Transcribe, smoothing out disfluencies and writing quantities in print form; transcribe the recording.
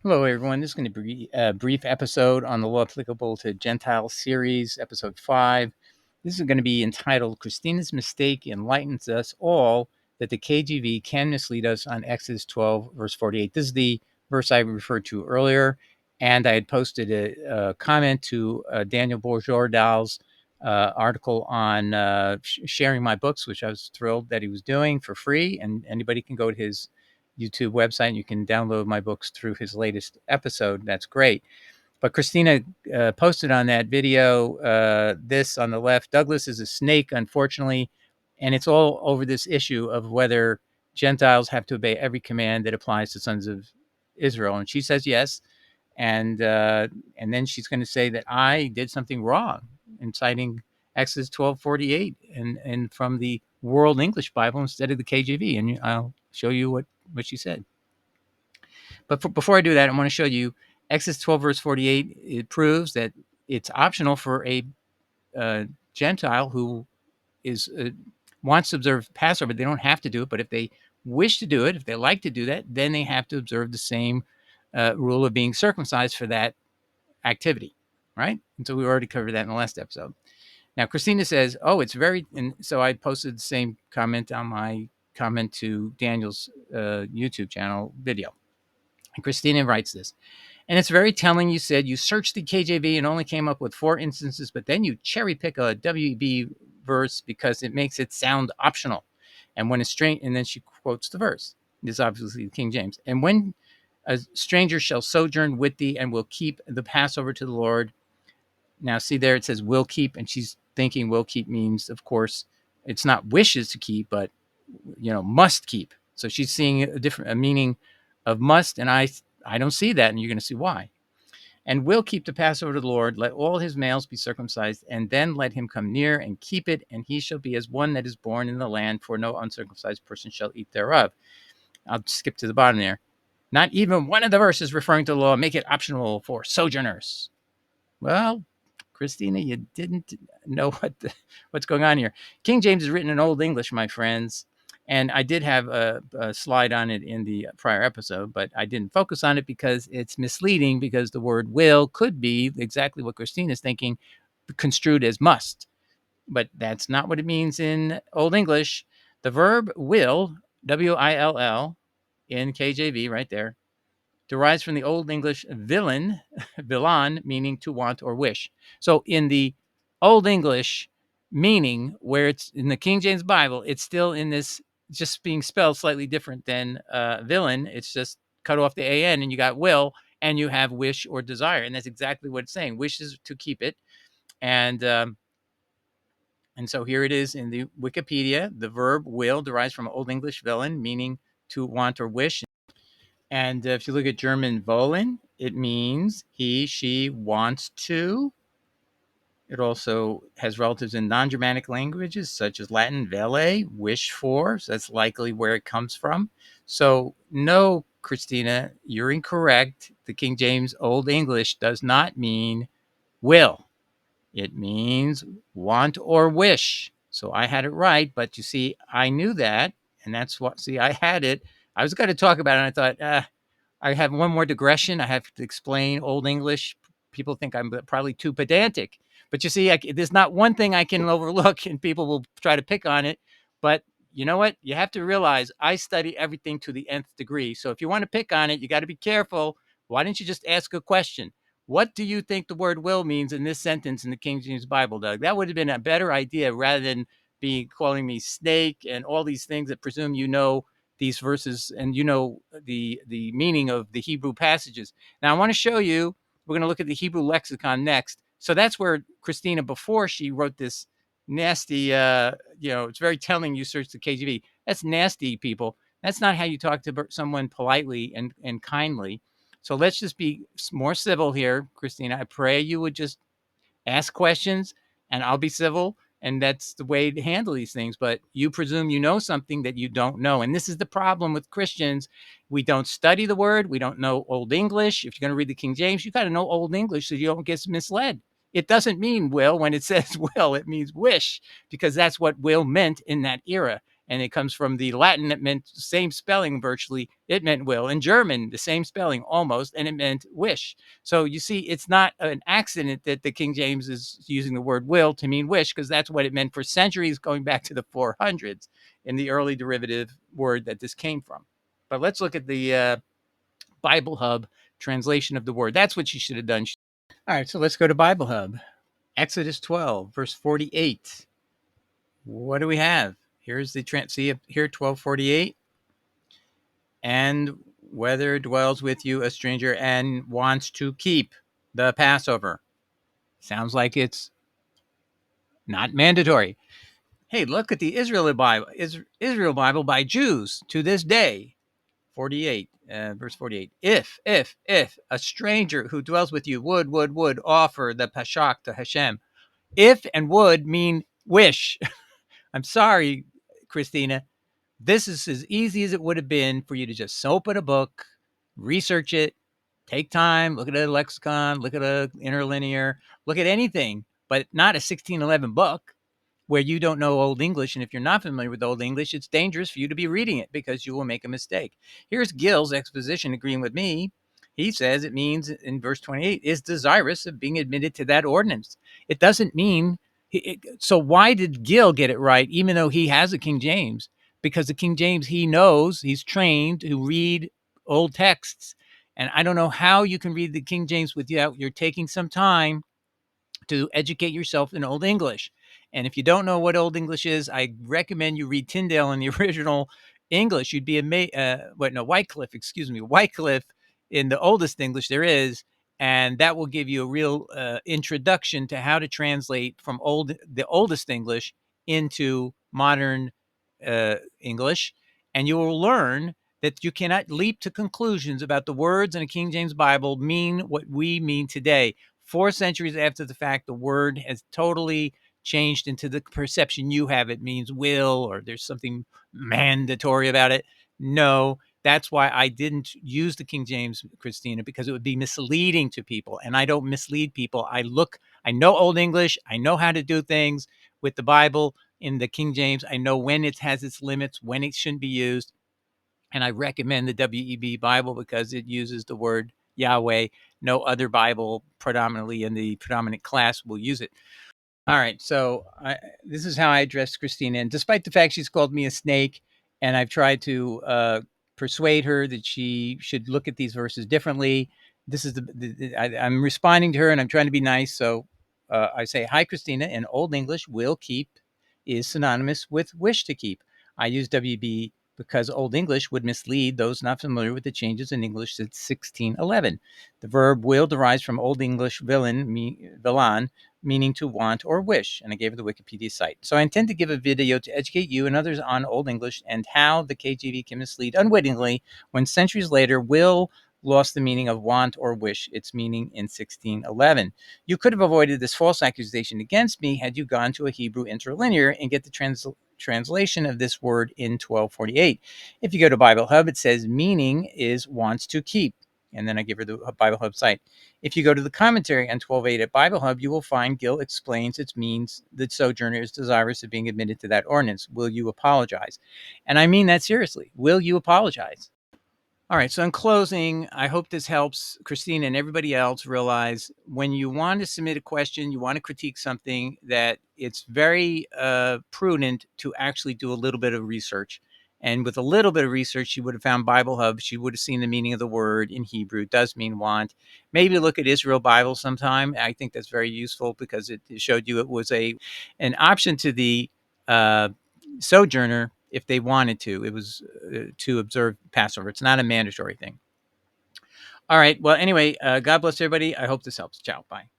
Hello, everyone. This is going to be a brief episode on the law applicable to Gentile series, episode 5. This is going to be entitled Christina's Mistake Enlightens Us All That the KJV Can Mislead Us on Exodus 12, verse 48. This is the verse I referred to earlier, and I had posted a comment to Daniel Bourgeois' article on sharing my books, which I was thrilled that he was doing for free, and anybody can go to his YouTube website and you can download my books through his latest episode. That's great. But Christina posted on that video this on the left: Douglas is a snake, unfortunately. And it's all over this issue of whether Gentiles have to obey every command that applies to sons of Israel. And she says yes. And then she's going to say that I did something wrong in citing Exodus 12:48 and from the World English Bible instead of the KJV. And I'll show you what she said. But before I do that, I want to show you Exodus 12, verse 48. It proves that it's optional for a Gentile who is wants to observe Passover. They don't have to do it, but if they wish to do it, if they like to do that, then they have to observe the same rule of being circumcised for that activity, right? And so we already covered that in the last episode. Now, Christina says, oh, it's very, and so I posted the same comment on my comment to Daniel's YouTube channel video. And Christina writes this, and it's very telling. You said you searched the KJV and only came up with 4 instances, but then you cherry pick a WB verse because it makes it sound optional. And when a stranger, and then she quotes the verse. This is obviously the King James. And when a stranger shall sojourn with thee and will keep the Passover to the Lord. Now, see there, it says will keep, and she's thinking will keep means, of course, it's not wishes to keep, but, must keep. So she's seeing a meaning of must, and I don't see that, and you're going to see why. And will keep the Passover to the Lord. Let all his males be circumcised, and then let him come near and keep it, and he shall be as one that is born in the land, for no uncircumcised person shall eat thereof. I'll skip to the bottom there. Not even one of the verses referring to the law make it optional for sojourners. Well, Christina, you didn't know what's going on here. King James is written in Old English, my friends, and I did have a slide on it in the prior episode, but I didn't focus on it because it's misleading, because the word will could be exactly what Christina's thinking, construed as must. But that's not what it means in Old English. The verb will, W-I-L-L, in KJV right there, derives from the Old English villan, meaning to want or wish. So in the Old English meaning, where it's in the King James Bible, it's still in this, just being spelled slightly different than villain. It's just cut off the AN and you got will, and you have wish or desire. And that's exactly what it's saying. Wishes to keep it. And so here it is in the Wikipedia. The verb will derives from Old English villan, meaning to want or wish. And if you look at German wollen, it means he, she wants to. It also has relatives in non-Germanic languages such as Latin, velle, wish for. So that's likely where it comes from. So no, Christina, you're incorrect. The King James Old English does not mean will. It means want or wish. So I had it right, but you see, I knew that, and that's what, see, I had it. I was going to talk about it, and I thought, I have one more digression. I have to explain Old English. People think I'm probably too pedantic. But you see, there's not one thing I can overlook, and people will try to pick on it. But you know what? You have to realize I study everything to the nth degree. So if you want to pick on it, you got to be careful. Why don't you just ask a question? What do you think the word will means in this sentence in the King James Bible, Doug? That would have been a better idea rather than calling me snake and all these things that presume you know these verses and you know the meaning of the Hebrew passages. Now I want to show you, we're going to look at the Hebrew lexicon next. So that's where Christina, before she wrote this nasty, it's very telling you search the KJV. That's nasty, people. That's not how you talk to someone politely and kindly. So let's just be more civil here, Christina. I pray you would just ask questions and I'll be civil. And that's the way to handle these things. But you presume you know something that you don't know. And this is the problem with Christians. We don't study the word. We don't know Old English. If you're going to read the King James, you got to know Old English so you don't get misled. It doesn't mean will when it says will. It means wish, because that's what will meant in that era. And it comes from the Latin. It meant same spelling virtually. It meant will. In German, the same spelling almost, and it meant wish. So you see, it's not an accident that the King James is using the word will to mean wish, because that's what it meant for centuries, going back to the 400s in the early derivative word that this came from. But let's look at the Bible Hub translation of the word. That's what you should have done. All right, so let's go to Bible Hub. Exodus 12, verse 48. What do we have? Here's the see here 1248. And whether dwells with you a stranger and wants to keep the Passover. Sounds like it's not mandatory. Hey, look at the Israel Bible by Jews to this day. 48, verse 48. If a stranger who dwells with you would offer the Pashak to Hashem. If and would mean wish. I'm sorry, Christina. This is as easy as it would have been for you to just open a book, research it, take time, look at a lexicon, look at a interlinear, look at anything, but not a 1611 book where you don't know Old English. And if you're not familiar with Old English, it's dangerous for you to be reading it because you will make a mistake. Here's Gill's exposition agreeing with me. He says it means in verse 28 is desirous of being admitted to that ordinance. It doesn't mean. So why did Gill get it right, even though he has a King James? Because the King James, he knows, he's trained to read old texts. And I don't know how you can read the King James without you're taking some time to educate yourself in Old English. And if you don't know what Old English is, I recommend you read Tyndale in the original English. You'd be amazed. Wycliffe, Wycliffe in the oldest English there is. And that will give you a real introduction to how to translate from the oldest English into modern English. And you will learn that you cannot leap to conclusions about the words in a King James Bible mean what we mean today. 4 centuries after the fact, the word has totally changed into the perception you have. It means will, or there's something mandatory about it. No, that's why I didn't use the King James, Christina, because it would be misleading to people. And I don't mislead people. I know Old English. I know how to do things with the Bible in the King James. I know when it has its limits, when it shouldn't be used. And I recommend the WEB Bible because it uses the word Yahweh. No other Bible predominantly in the predominant class will use it. All right. So this is how I addressed Christina. And despite the fact she's called me a snake, and I've tried to persuade her that she should look at these verses differently, this is I'm responding to her and I'm trying to be nice. So I say, hi, Christina. In Old English, will keep is synonymous with wish to keep. I use WB because Old English would mislead those not familiar with the changes in English since 1611. The verb will derives from Old English villan, meaning to want or wish, and I gave her the Wikipedia site. So I intend to give a video to educate you and others on Old English and how the KJV can mislead unwittingly when centuries later will lost the meaning of want or wish, its meaning in 1611. You could have avoided this false accusation against me had you gone to a Hebrew interlinear and get the translation of this word in 1248. If you go to Bible Hub, it says meaning is wants to keep. And then I give her the Bible Hub site. If you go to the commentary on 12:8 at Bible Hub, you will find Gill explains it means that sojourner is desirous of being admitted to that ordinance. Will you apologize? And I mean that seriously. Will you apologize? All right. So in closing, I hope this helps Christina and everybody else realize when you want to submit a question, you want to critique something, that it's very prudent to actually do a little bit of research. And with a little bit of research, she would have found Bible Hub. She would have seen the meaning of the word in Hebrew. It does mean want. Maybe look at Israel Bible sometime. I think that's very useful because it showed you it was an option to the uh, sojourner if they wanted to. It was to observe Passover. It's not a mandatory thing. All right. Well, anyway, God bless everybody. I hope this helps. Ciao. Bye.